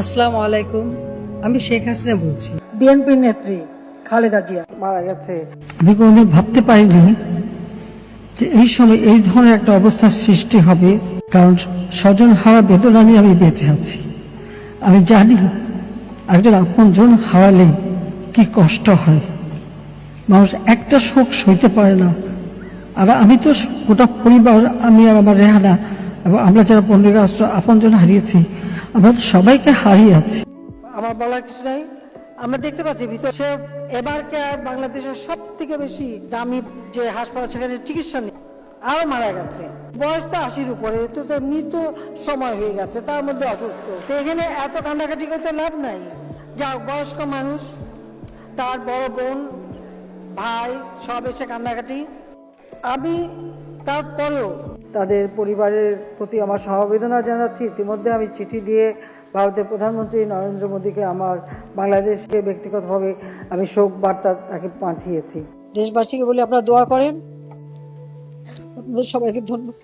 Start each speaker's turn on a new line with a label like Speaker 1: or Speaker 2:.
Speaker 1: আসসালামু আলাইকুম, আমি শেখ হাসিনা বলছি।
Speaker 2: বিএনপি নেত্রী খালেদা জিয়া মারা গেছে।
Speaker 3: আমি কোনোদিন ভাবতে পারিনি যে এই সময় এই ধরনের একটা অবস্থার সৃষ্টি হবে, কারণ স্বজন হারা বেদনা নিয়ে আমি বেঁচে আছি। আমি জানি একজন আপনজন হারালে কি কষ্ট হয়, মানুষ একটা শোক সইতে পারে না। আর আমি তো গোটা পরিবার, আমি আর আমার রেহানা এবং আমরা যারা 15 আগস্ট আপনজন হারিয়েছি, আমরা তো সবাইকে হারিয়ে আছি।
Speaker 2: আমার বলার কিছু নাই। আমরা দেখতে পাচ্ছি ভিতরে এবারকার বাংলাদেশের সব থেকে বেশি দামি যে হাসপাতাল, সেখানে চিকিৎসা নেই, আরো মারা গেছে। বয়স তো 80-র উপরে, তো মৃত সময় হয়ে গেছে, তার মধ্যে অসুস্থ। তো এখানে এত কান্নাকাটি করতে লাভ নাই। যা বয়স্ক মানুষ, তার বড় বোন, ভাই সব এসে কান্নাকাটি। আমি তারপরেও তাদের পরিবারের প্রতি আমার সমবেদনা জানাচ্ছি। ইতিমধ্যে আমি চিঠি দিয়ে ভারতের প্রধানমন্ত্রী নরেন্দ্র মোদীকে আমার বাংলাদেশকে ব্যক্তিগতভাবে আমি শোক বার্তা তাকে পাঠিয়েছি। দেশবাসীকে বলে আপনারা দোয়া করেন। আপনাদের সবাইকে ধন্যবাদ।